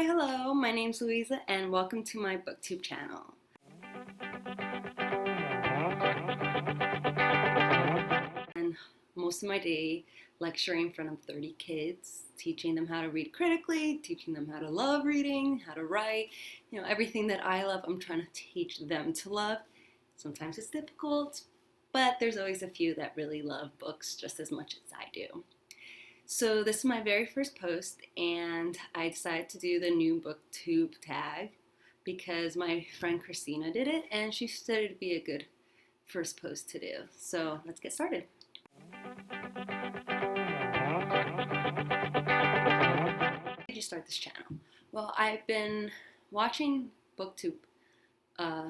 Hi, hello, my name's Luisa and welcome to my BookTube channel. And most of my day lecturing in front of 30 kids, teaching them how to read critically, teaching them how to love reading, how to write, everything that I love, I'm trying to teach them to love. Sometimes it's difficult, but there's always a few that really love books just as much as I do. So this is my very first post, and I decided to do the new Booktube tag because my friend Christina did it, and she said it'd be a good first post to do. So let's get started. Why did you start this channel? Well, I've been watching Booktube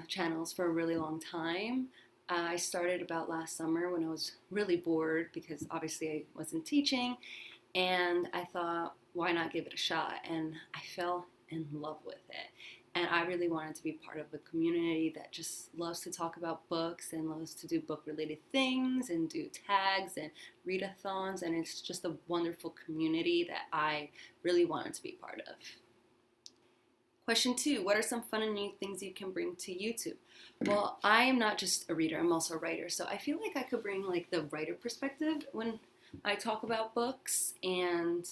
channels for a really long time. I started about last summer when I was really bored because obviously I wasn't teaching, and I thought, why not give it a shot? And I fell in love with it. And I really wanted to be part of a community that just loves to talk about books and loves to do book-related things and do tags and readathons, and it's just a wonderful community that I really wanted to be part of. Question 2, what are some fun and new things you can bring to YouTube? Well, I am not just a reader, I'm also a writer, so I feel like I could bring like the writer perspective when I talk about books, and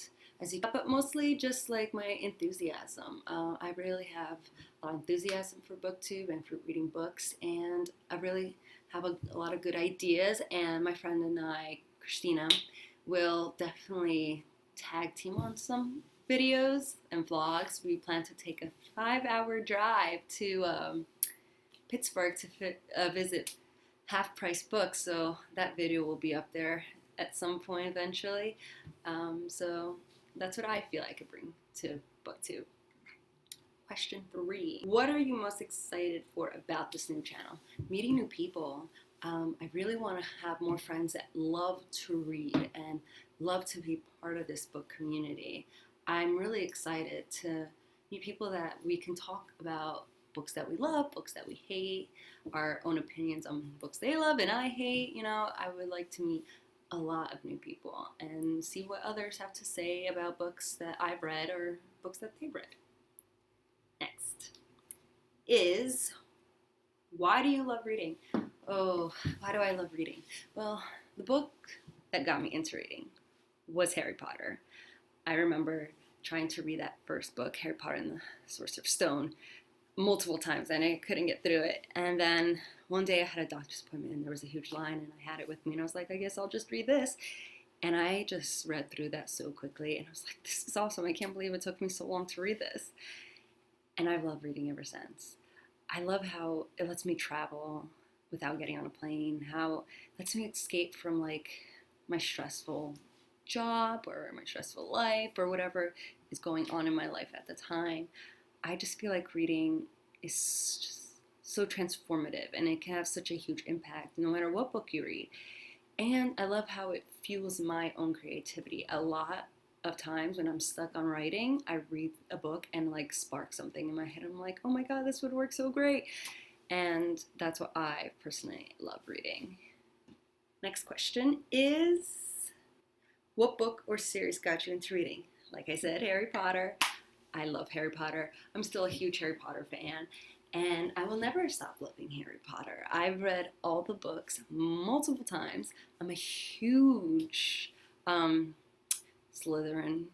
but mostly just like my enthusiasm. I really have a lot of enthusiasm for BookTube and for reading books, and I really have a lot of good ideas, and my friend and I, Christina, will definitely tag team on some videos and vlogs. We plan to take a 5-hour drive to Pittsburgh to visit Half Price Books, so that video will be up there at some point eventually. So that's what I feel I could bring to BookTube. Question 3, what are you most excited for about this new channel? Meeting new people. I really want to have more friends that love to read and love to be part of this book community. I'm really excited to meet people that we can talk about books that we love, books that we hate, our own opinions on books they love and I hate. I would like to meet a lot of new people and see what others have to say about books that I've read or books that they've read. Next is, why do you love reading? Oh, why do I love reading? Well, the book that got me into reading was Harry Potter. I remember trying to read that first book, Harry Potter and the Sorcerer's Stone, multiple times, and I couldn't get through it. And then one day I had a doctor's appointment and there was a huge line, and I had it with me, and I was like, I guess I'll just read this. And I just read through that so quickly, and I was like, this is awesome. I can't believe it took me so long to read this. And I've loved reading ever since. I love how it lets me travel without getting on a plane, how it lets me escape from like my stressful job or my stressful life or whatever is going on in my life at the time. I just feel like reading is just so transformative, and it can have such a huge impact no matter what book you read. And I love how it fuels my own creativity. A lot of times when I'm stuck on writing, I read a book and like spark something in my head. I'm like, oh my god, this would work so great. And that's what I personally love reading. Next question is, what book or series got you into reading? Like I said, Harry Potter. I love Harry Potter. I'm still a huge Harry Potter fan, and I will never stop loving Harry Potter. I've read all the books multiple times. I'm a huge Slytherin,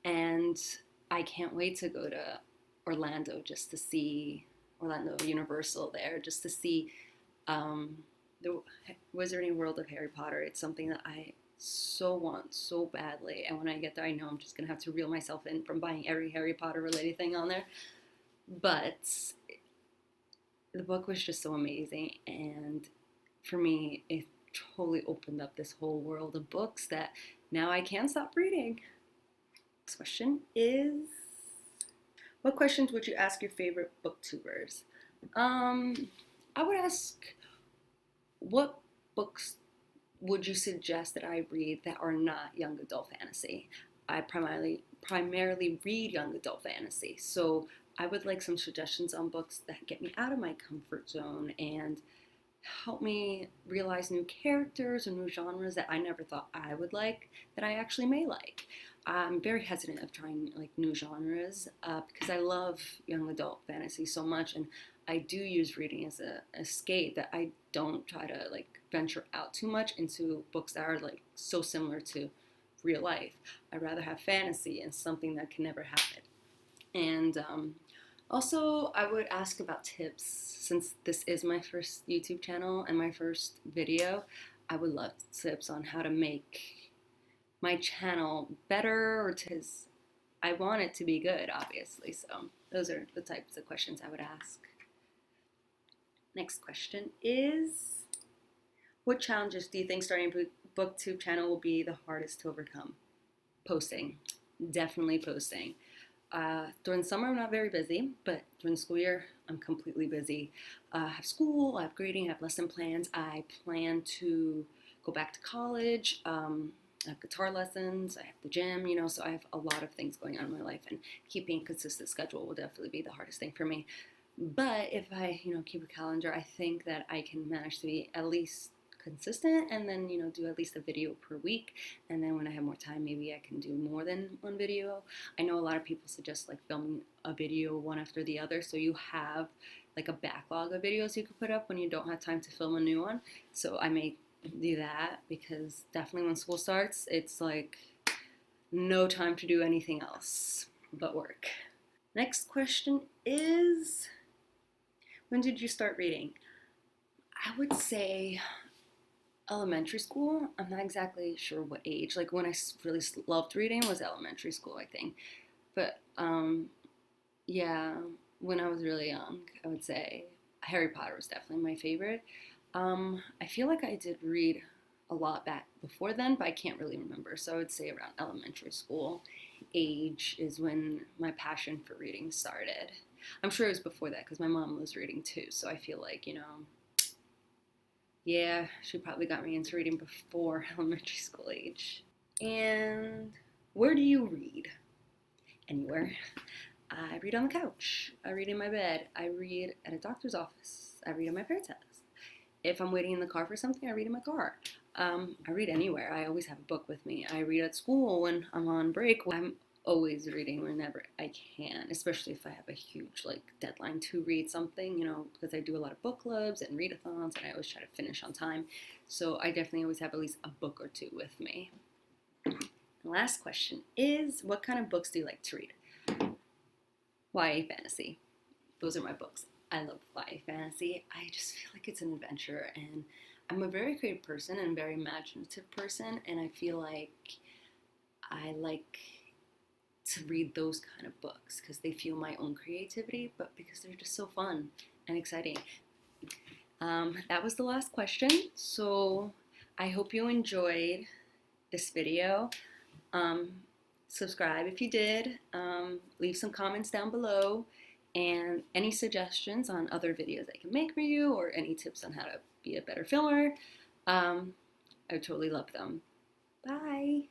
and I can't wait to go to Orlando just to see Orlando Universal there, just to see the Wizarding World of Harry Potter. It's something that I so want so badly, and when I get there I know I'm just gonna have to reel myself in from buying every Harry Potter related thing on there. But the book was just so amazing, and for me it totally opened up this whole world of books that now I can't stop reading. Next question is, what questions would you ask your favorite booktubers? I would ask, what books would you suggest that I read that are not young adult fantasy? I primarily read young adult fantasy, so I would like some suggestions on books that get me out of my comfort zone and help me realize new characters or new genres that I never thought I would like, that I actually may like. I'm very hesitant of trying like new genres because I love young adult fantasy so much, and I do use reading as a escape that I don't try to like venture out too much into books that are like so similar to real life. I'd rather have fantasy and something that can never happen. And also, I would ask about tips since this is my first YouTube channel and my first video. I would love tips on how to make my channel better, or because I want it to be good, obviously. So those are the types of questions I would ask. Next question is, what challenges do you think starting a BookTube channel will be the hardest to overcome? Posting. Definitely posting. During the summer, I'm not very busy, but during the school year, I'm completely busy. I have school, I have grading, I have lesson plans. I plan to go back to college. I have guitar lessons, I have the gym, so I have a lot of things going on in my life, and keeping a consistent schedule will definitely be the hardest thing for me. But if I, keep a calendar, I think that I can manage to be at least consistent, and then do at least a video per week, and then when I have more time, maybe I can do more than one video. I know a lot of people suggest like filming a video one after the other, so you have like a backlog of videos you could put up when you don't have time to film a new one. So I may do that, because definitely when school starts, it's like no time to do anything else but work. Next question is, when did you start reading? I would say elementary school. I'm not exactly sure what age. Like when I really loved reading was elementary school, I think. But yeah, when I was really young, I would say Harry Potter was definitely my favorite. I feel like I did read a lot back before then, but I can't really remember. So I would say around elementary school age is when my passion for reading started. I'm sure it was before that because my mom was reading too. So I feel like, yeah, she probably got me into reading before elementary school age. And where do you read? Anywhere. I read on the couch. I read in my bed. I read at a doctor's office. I read at my parents' house. If I'm waiting in the car for something, I read in my car. I read anywhere. I always have a book with me. I read at school when I'm on break. I'm always reading whenever I can, especially if I have a huge deadline to read something, because I do a lot of book clubs and readathons, and I always try to finish on time. So I definitely always have at least a book or two with me. The last question is, what kind of books do you like to read? YA fantasy. Those are my books. I love YA fantasy. I just feel like it's an adventure, and I'm a very creative person and a very imaginative person, and I feel like I like to read those kind of books because they fuel my own creativity, but because they're just so fun and exciting. That was the last question, so I hope you enjoyed this video. Subscribe if you did. Leave some comments down below, and any suggestions on other videos I can make for you, or any tips on how to be a better filmer. I would totally love them. Bye!